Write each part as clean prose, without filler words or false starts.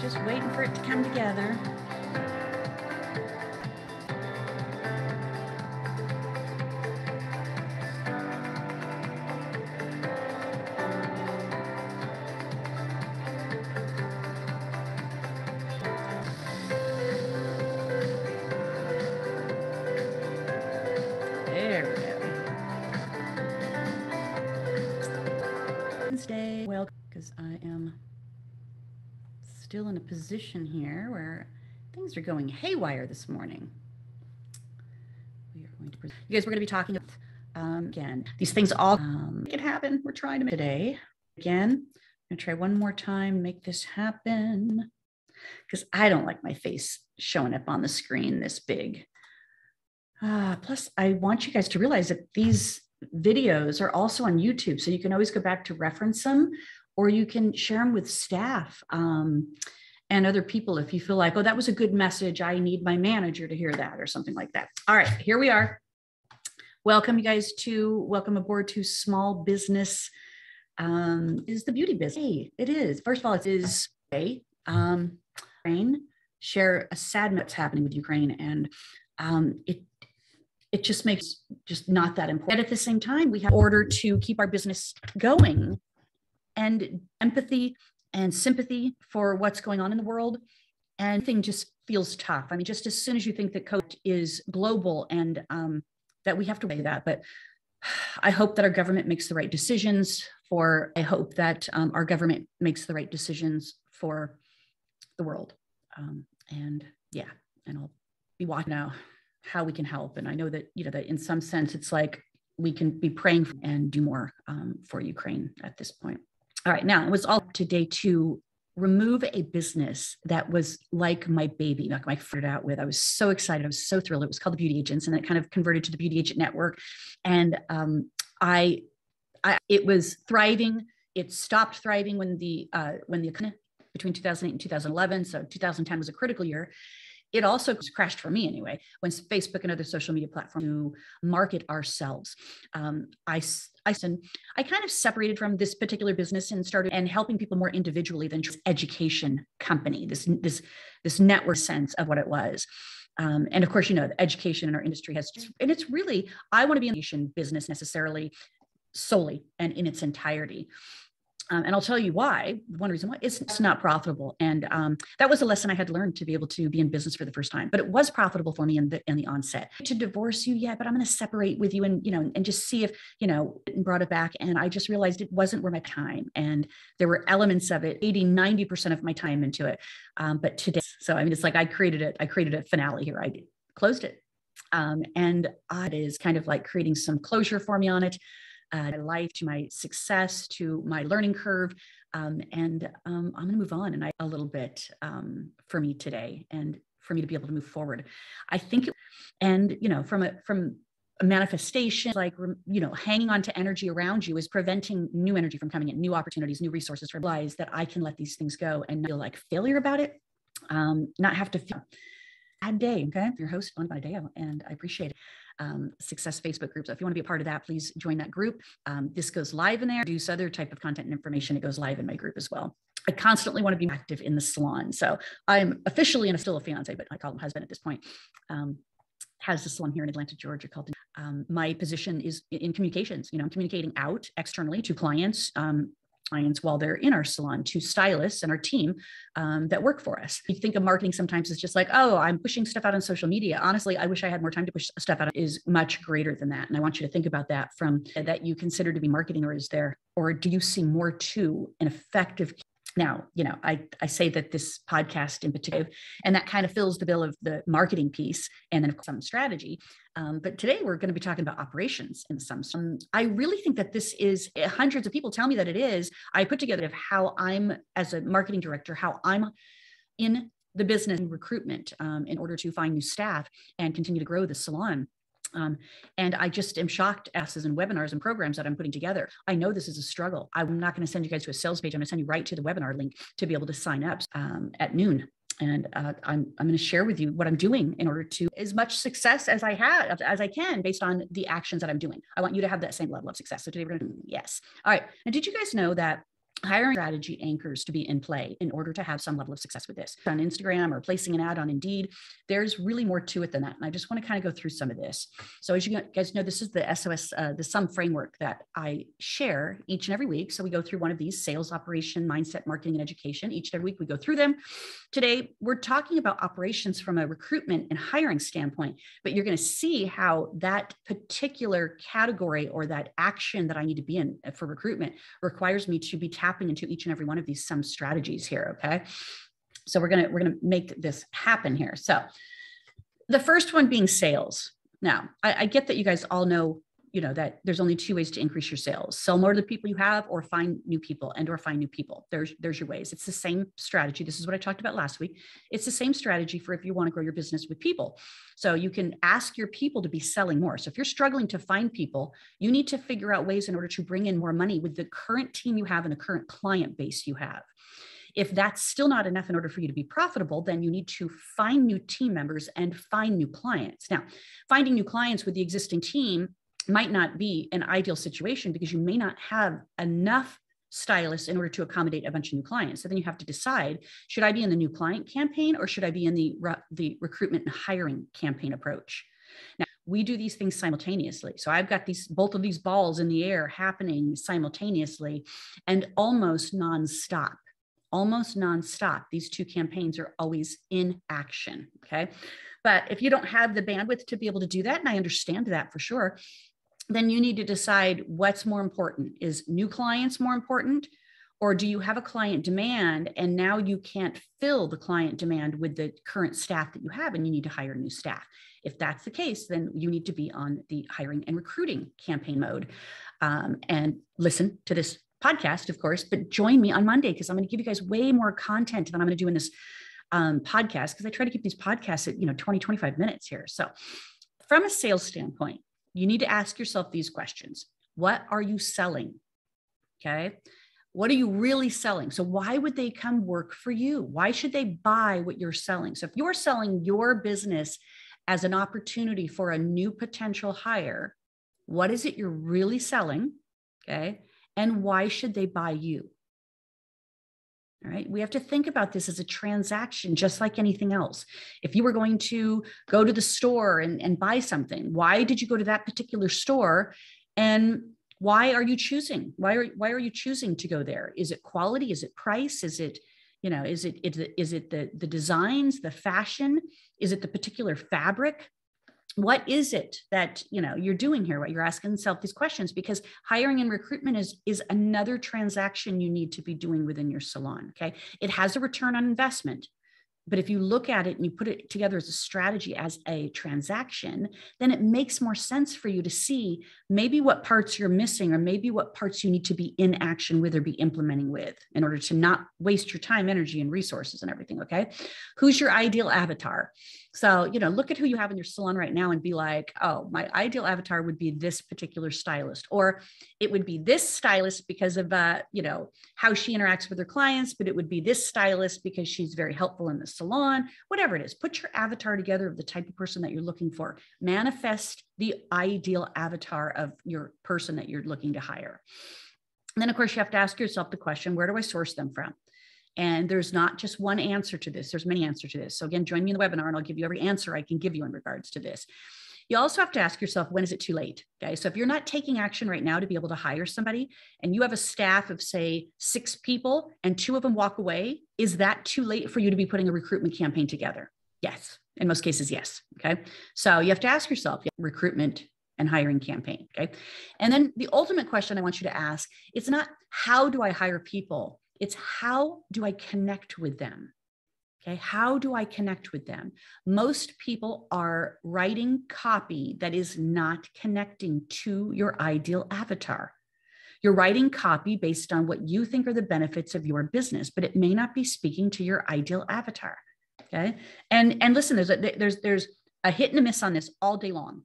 Just waiting for it to come together. There we go. Wednesday, well, because I am still in a position here where things are going haywire this morning. We are going to, you guys, we're going to be talking again, these things all make it happen. We're trying to make today. Again, I'm going to try one more time, make this happen, because I don't like my face showing up on the screen this big. Plus, I want you guys to realize that these videos are also on YouTube, so you can always go back to reference them, or you can share them with staff and other people if you feel like, oh, that was a good message. I need my manager to hear that or something like that. All right, here we are. Welcome, you guys, welcome aboard to Small Business is the Beauty Business. Hey, it is. First of all, it is Ukraine. Share a sad what's happening with Ukraine, and it just makes just not that important. At the same time, we have order to keep our business going, and empathy and sympathy for what's going on in the world. And thing just feels tough. I mean, just as soon as you think that COVID is global and that we have to weigh that, but I hope that our government makes the right decisions I hope that our government makes the right decisions for the world. And I'll be watching now how we can help. And I know that, that in some sense, it's like we can be praying and do more for Ukraine at this point. All right, now it was all up today to remove a business that was like my baby, like I figured out with. I was so excited. I was so thrilled. It was called the Beauty Agents, and it kind of converted to the Beauty Agent Network. And it was thriving. It stopped thriving when the between 2008 and 2011. So 2010 was a critical year. It also crashed for me anyway, when Facebook and other social media platforms to market ourselves. I kind of separated from this particular business and started helping people more individually than just education company, this network sense of what it was. And of course, the education in our industry and it's really, I want to be in the education business necessarily solely and in its entirety. And I'll tell you why. One reason why it's not profitable. And that was a lesson I had learned to be able to be in business for the first time. But it was profitable for me in the onset. To divorce you, yeah, but I'm going to separate with you and just see if, and brought it back. And I just realized it wasn't worth my time. And there were elements of it, 80-90% of my time into it. But today, so I mean, it's like I created a finale here. I closed it. And it is kind of like creating some closure for me on it. My life, to my success, to my learning curve. And I'm going to move on a little bit for me today and for me to be able to move forward. I think, from a manifestation, like, hanging on to energy around you is preventing new energy from coming in, new opportunities, new resources, for realize that I can let these things go and not feel like failure about it, not have to feel bad day. Okay. Your host on Badeo, and I appreciate it. Success Facebook group. So if you want to be a part of that, please join that group. This goes live in there. Produce other type of content and information. It goes live in my group as well. I constantly want to be active in the salon. So I'm officially still a fiance, but I call him husband at this point. Has a salon here in Atlanta, Georgia called. My position is in communications. I'm communicating out externally to clients while they're in our salon, to stylists and our team that work for us. You think of marketing sometimes as just like, oh, I'm pushing stuff out on social media. Honestly, I wish I had more time to push stuff out. It is much greater than that. And I want you to think about that from that you consider to be marketing, or do you see more to an effective? Now, I say that this podcast in particular, and that kind of fills the bill of the marketing piece and then some strategy. But today we're going to be talking about operations in some. I really think that this is, hundreds of people tell me that it is. I put together of how I'm, as a marketing director, how I'm in the business and recruitment in order to find new staff and continue to grow the salon. And I just am shocked as in webinars and programs that I'm putting together. I know this is a struggle. I'm not going to send you guys to a sales page. I'm going to send you right to the webinar link to be able to sign up at noon. And I'm going to share with you what I'm doing in order to as much success as I can based on the actions that I'm doing. I want you to have that same level of success. So today we're going to do yes. All right. And did you guys know that hiring strategy anchors to be in play in order to have some level of success with this. On Instagram or placing an ad on Indeed, there's really more to it than that. And I just want to kind of go through some of this. So as you guys know, this is the SOS, the SUM framework that I share each and every week. So we go through one of these: sales, operation, mindset, marketing, and education. Each and every week we go through them. Today, we're talking about operations from a recruitment and hiring standpoint, but you're going to see how that particular category or that action that I need to be in for recruitment requires me to be tapping into each and every one of these SUM strategies here. Okay. So we're gonna make this happen here. So the first one being sales. Now, I get that you guys all know, that there's only two ways to increase your sales: sell more to the people you have, or find new people or find new people. There's your ways. It's the same strategy. This is what I talked about last week. It's the same strategy for if you want to grow your business with people. So you can ask your people to be selling more. So if you're struggling to find people, you need to figure out ways in order to bring in more money with the current team you have and the current client base you have. If that's still not enough in order for you to be profitable, then you need to find new team members and find new clients. Now, finding new clients with the existing team might not be an ideal situation because you may not have enough stylists in order to accommodate a bunch of new clients. So then you have to decide, should I be in the new client campaign or should I be in the recruitment and hiring campaign approach? Now, we do these things simultaneously. So I've got both of these balls in the air happening simultaneously and almost nonstop. These two campaigns are always in action. Okay. But if you don't have the bandwidth to be able to do that, and I understand that for sure, then you need to decide what's more important. Is new clients more important? Or do you have a client demand and now you can't fill the client demand with the current staff that you have and you need to hire new staff? If that's the case, then you need to be on the hiring and recruiting campaign mode, and listen to this podcast, of course, but join me on Monday because I'm going to give you guys way more content than I'm going to do in this podcast, because I try to keep these podcasts at 20, 25 minutes here. So from a sales standpoint, you need to ask yourself these questions. What are you selling? Okay. What are you really selling? So why would they come work for you? Why should they buy what you're selling? So if you're selling your business as an opportunity for a new potential hire, what is it you're really selling? Okay. And why should they buy you? All right. We have to think about this as a transaction, just like anything else. If you were going to go to the store and buy something, why did you go to that particular store? And why are you choosing? Why are you choosing to go there? Is it quality? Is it price? Is it, is it the designs, the fashion? Is it the particular fabric? What is it that you're doing here? What you're asking yourself these questions, because hiring and recruitment is another transaction you need to be doing within your salon. Okay, it has a return on investment, but if you look at it and you put it together as a strategy, as a transaction, then it makes more sense for you to see maybe what parts you're missing, or maybe what parts you need to be in action with or be implementing with in order to not waste your time, energy, and resources and everything. Okay, who's your ideal avatar? So, look at who you have in your salon right now and be like, oh, my ideal avatar would be this particular stylist, or it would be this stylist because of, how she interacts with her clients, but it would be this stylist because she's very helpful in the salon, whatever it is. Put your avatar together of the type of person that you're looking for. Manifest the ideal avatar of your person that you're looking to hire. And then, of course, you have to ask yourself the question, where do I source them from? And there's not just one answer to this. There's many answers to this. So again, join me in the webinar and I'll give you every answer I can give you in regards to this. You also have to ask yourself, when is it too late? Okay. So if you're not taking action right now to be able to hire somebody and you have a staff of say 6 people and 2 of them walk away, is that too late for you to be putting a recruitment campaign together? Yes. In most cases, yes. Okay. So you have to ask yourself, recruitment and hiring campaign. Okay. And then the ultimate question I want you to ask, it's not how do I hire people? It's how do I connect with them? Okay, how do I connect with them? Most people are writing copy that is not connecting to your ideal avatar. You're writing copy based on what you think are the benefits of your business, but it may not be speaking to your ideal avatar. Okay, and listen, there's a hit and a miss on this all day long.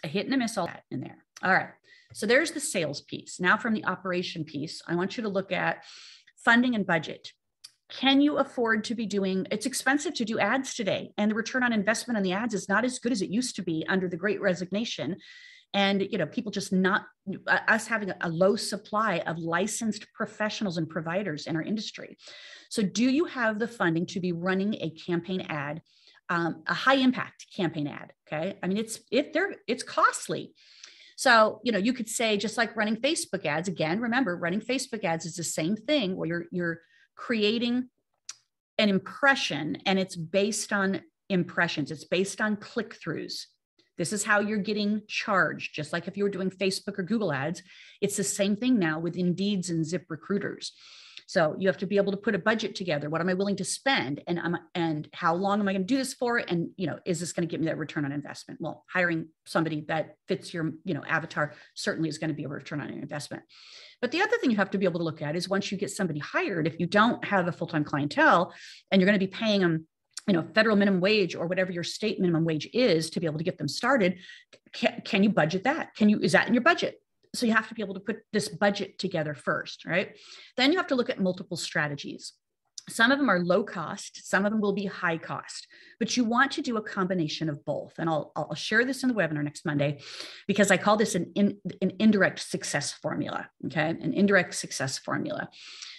A hit and a miss all that in there. All right, so there's the sales piece. Now from the operation piece, I want you to look at funding and budget. Can you afford to be doing, it's expensive to do ads today, and the return on investment on the ads is not as good as it used to be under the Great Resignation. And, people just not us having a low supply of licensed professionals and providers in our industry. So do you have the funding to be running a campaign ad, a high impact campaign ad? Okay. I mean, it's costly. So, you could say, just like running Facebook ads, again, remember, running Facebook ads is the same thing where you're creating an impression, and it's based on impressions. It's based on click-throughs. This is how you're getting charged. Just like if you were doing Facebook or Google ads, it's the same thing now with Indeeds and ZipRecruiters. So you have to be able to put a budget together. What am I willing to spend? And how long am I going to do this for? And, is this going to give me that return on investment? Well, hiring somebody that fits your, avatar certainly is going to be a return on your investment. But the other thing you have to be able to look at is once you get somebody hired, if you don't have a full-time clientele and you're going to be paying them, federal minimum wage or whatever your state minimum wage is to be able to get them started, can you budget that? Is that in your budget? So you have to be able to put this budget together first, right? Then you have to look at multiple strategies. Some of them are low cost, some of them will be high cost, but you want to do a combination of both. And I'll share this in the webinar next Monday, because I call this an indirect success formula, okay? An indirect success formula.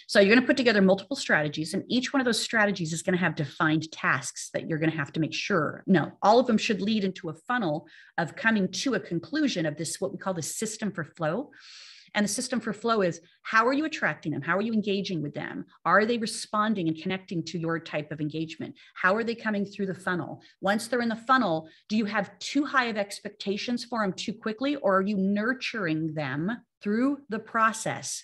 So you're going to put together multiple strategies, and each one of those strategies is going to have defined tasks that you're going to have to make sure. No, all of them should lead into a funnel of coming to a conclusion of this, what we call the system for flow. And the system for flow is, how are you attracting them? How are you engaging with them? Are they responding and connecting to your type of engagement? How are they coming through the funnel? Once they're in the funnel, do you have too high of expectations for them too quickly, or are you nurturing them through the process?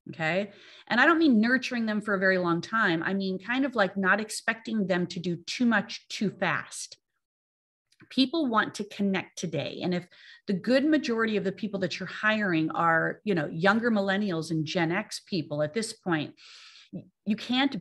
Okay. And I don't mean nurturing them for a very long time. I mean, kind of like not expecting them to do too much too fast. People want to connect today. And if the good majority of the people that you're hiring are, younger millennials and Gen X people at this point, you can't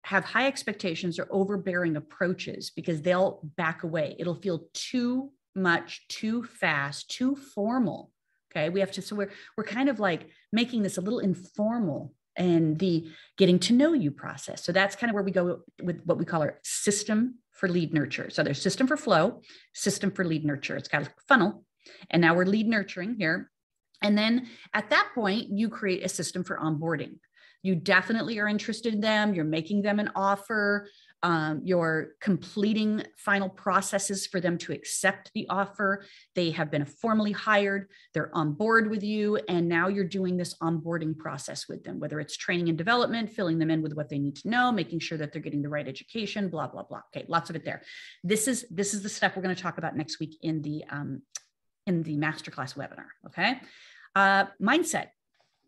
have high expectations or overbearing approaches, because they'll back away. It'll feel too much, too fast, too formal. Okay. So we're kind of like making this a little informal and the getting to know you process. So that's kind of where we go with what we call our system for lead nurture. So there's system for flow, system for lead nurture. It's got a funnel, and now we're lead nurturing here. And then at that point, you create a system for onboarding. You definitely are interested in them. You're making them an offer. You're completing final processes for them to accept the offer. They have been formally hired. They're on board with you. And now you're doing this onboarding process with them, whether it's training and development, filling them in with what they need to know, making sure that they're getting the right education, blah, blah, blah. Okay. Lots of it there. This is the stuff we're going to talk about next week in the masterclass webinar. Okay. Mindset.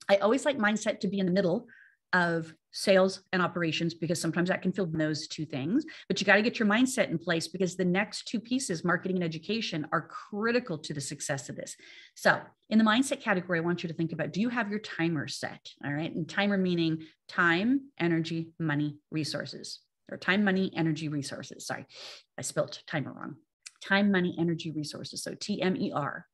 I always like mindset to be in the middle of sales and operations, because sometimes that can fill those two things, but you got to get your mindset in place, because the next two pieces, marketing and education, are critical to the success of this. So in the mindset category, I want you to think about, do you have your timer set? All right. And timer meaning time, energy, money, resources, or time, money, energy, resources. Sorry, I spelled timer wrong. Time, money, energy, resources. So TMER.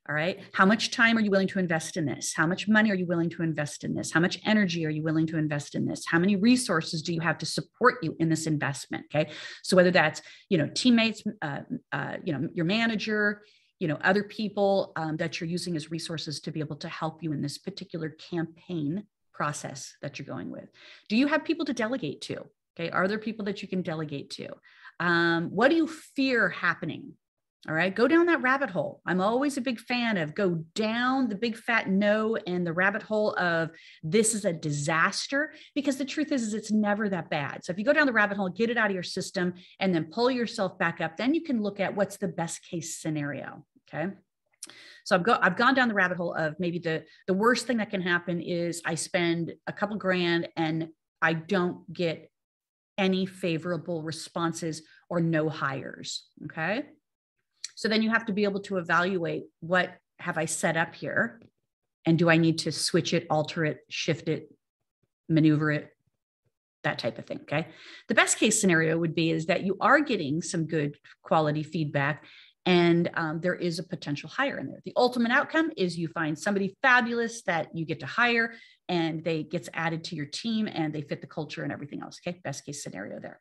All right. How much time are you willing to invest in this? How much money are you willing to invest in this? How much energy are you willing to invest in this? How many resources do you have to support you in this investment? Okay. So whether that's, teammates, your manager, other people that you're using as resources to be able to help you in this particular campaign process that you're going with. Do you have people to delegate to? Okay. Are there people that you can delegate to? What do you fear happening? All right, go down that rabbit hole. I'm always a big fan of go down the big fat no and the rabbit hole of this is a disaster, because the truth is it's never that bad. So if you go down the rabbit hole, get it out of your system and then pull yourself back up, then you can look at what's the best case scenario. Okay. So I've gone down the rabbit hole of maybe the worst thing that can happen is I spend a couple grand and I don't get any favorable responses or no hires. Okay. So then you have to be able to evaluate, what have I set up here? And do I need to switch it, alter it, shift it, maneuver it, that type of thing, okay? The best case scenario would be is that you are getting some good quality feedback and there is a potential hire in there. The ultimate outcome is you find somebody fabulous that you get to hire and they gets added to your team and they fit the culture and everything else, okay? Best case scenario there.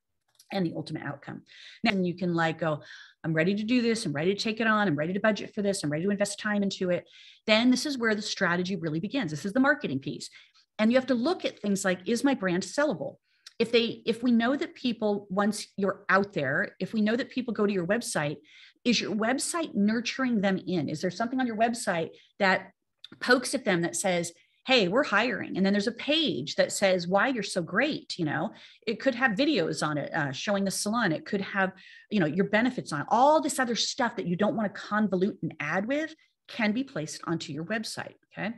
and the ultimate outcome. Then you can like go, I'm ready to do this. I'm ready to take it on. I'm ready to budget for this. I'm ready to invest time into it. Then this is where the strategy really begins. This is the marketing piece. And you have to look at things like, is my brand sellable? If we know that people, once you're out there, if we know that people go to your website, is your website nurturing them in? Is there something on your website that pokes at them that says, hey, we're hiring? And then there's a page that says why you're so great. It could have videos on it showing the salon. It could have, your benefits on it. All this other stuff that you don't want to convolute an ad with can be placed onto your website. Okay.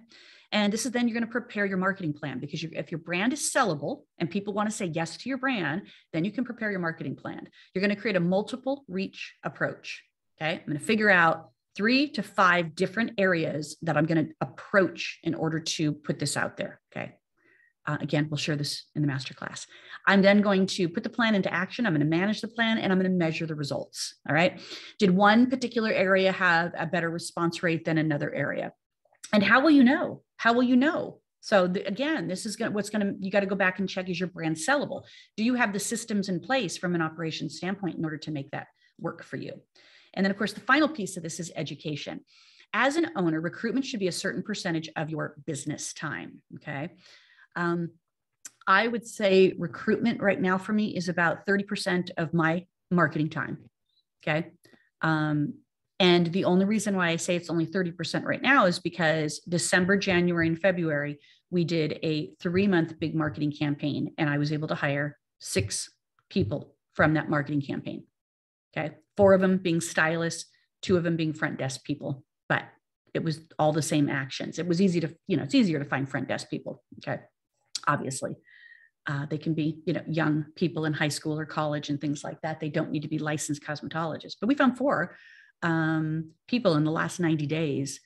And this is then you're going to prepare your marketing plan, because if your brand is sellable and people want to say yes to your brand, then you can prepare your marketing plan. You're going to create a multiple reach approach. Okay. I'm going to figure out 3 to 5 different areas that I'm going to approach in order to put this out there. Okay. Again, we'll share this in the masterclass. I'm then going to put the plan into action. I'm going to manage the plan and I'm going to measure the results. All right. Did one particular area have a better response rate than another area? And how will you know? How will you know? So again, this is you got to go back and check, is your brand sellable? Do you have the systems in place from an operations standpoint in order to make that work for you? And then of course, the final piece of this is education. As an owner, recruitment should be a certain percentage of your business time. Okay. I would say recruitment right now for me is about 30% of my marketing time. Okay. And the only reason why I say it's only 30% right now is because December, January, and February, we did a 3-month big marketing campaign, and I was able to hire 6 people from that marketing campaign. Okay. 4 of them being stylists, 2 of them being front desk people, but it was all the same actions. It was easy to, it's easier to find front desk people. Okay. Obviously. They can be, young people in high school or college and things like that. They don't need to be licensed cosmetologists, but we found 4 people in the last 90 days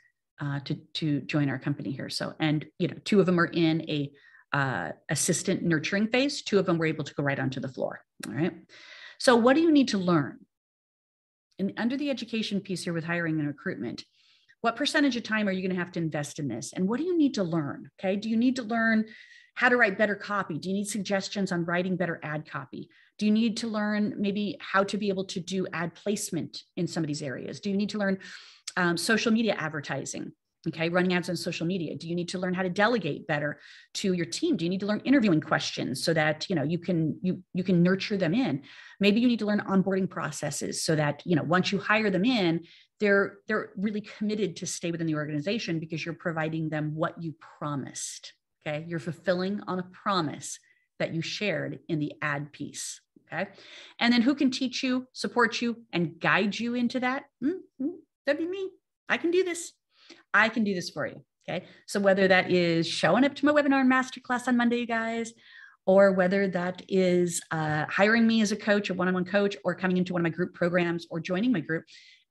to join our company here. So, and 2 of them are in a assistant nurturing phase. 2 of them were able to go right onto the floor. All right. So what do you need to learn? And under the education piece here with hiring and recruitment, what percentage of time are you going to have to invest in this? And what do you need to learn? Okay. Do you need to learn how to write better copy? Do you need suggestions on writing better ad copy? Do you need to learn maybe how to be able to do ad placement in some of these areas? Do you need to learn social media advertising? Okay, running ads on social media. Do you need to learn how to delegate better to your team? Do you need to learn interviewing questions so that you can nurture them in? Maybe you need to learn onboarding processes so that once you hire them in, they're really committed to stay within the organization because you're providing them what you promised. Okay, you're fulfilling on a promise that you shared in the ad piece. Okay, and then who can teach you, support you, and guide you into that? That'd be me. I can do this. I can do this for you. Okay, so whether that is showing up to my webinar and masterclass on Monday, you guys, or whether that is hiring me as a coach, a one-on-one coach, or coming into one of my group programs or joining my group,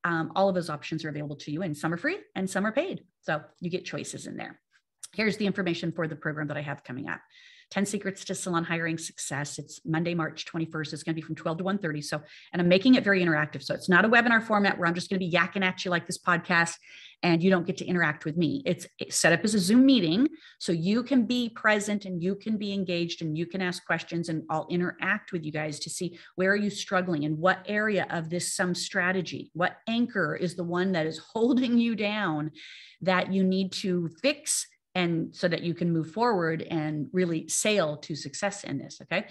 all of those options are available to you, and some are free and some are paid. So you get choices in there. Here's the information for the program that I have coming up. 10 Secrets to Salon Hiring Success. It's Monday, March 21st. It's going to be from 12 to 1:30. So, and I'm making it very interactive. So it's not a webinar format where I'm just going to be yakking at you like this podcast and you don't get to interact with me. It's set up as a Zoom meeting. So you can be present and you can be engaged and you can ask questions, and I'll interact with you guys to see where are you struggling and what area of this some strategy, what anchor is the one that is holding you down that you need to fix, and so that you can move forward and really sail to success in this. Okay.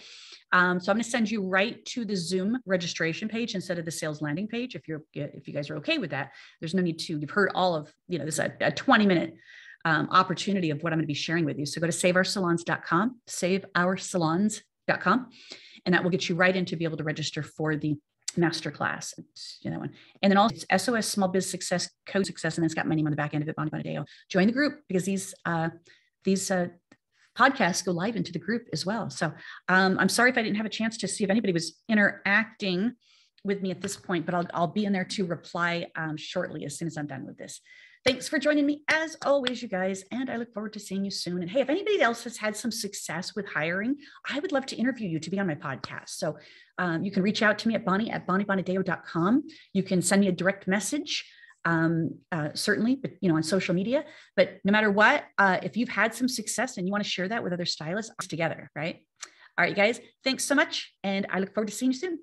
So I'm going to send you right to the Zoom registration page instead of the sales landing page. If you guys are okay with that, there's no need to, you've heard all of, this is a 20-minute opportunity of what I'm going to be sharing with you. So go to saveoursalons.com, saveoursalons.com, and that will get you right in to be able to register for the masterclass. That one. And then also it's SOS Small Biz Success Code Success. And then it's got my name on the back end of it, Bonnie Bonadeo. Join the group because these podcasts go live into the group as well. So I'm sorry if I didn't have a chance to see if anybody was interacting with me at this point, but I'll be in there to reply shortly as soon as I'm done with this. Thanks for joining me as always, you guys, and I look forward to seeing you soon. And hey, if anybody else has had some success with hiring, I would love to interview you to be on my podcast. So you can reach out to me at bonnie@bonniebonadeo.com. You can send me a direct message, certainly, but on social media. But no matter what, if you've had some success and you want to share that with other stylists together, right? All right, guys, thanks so much. And I look forward to seeing you soon.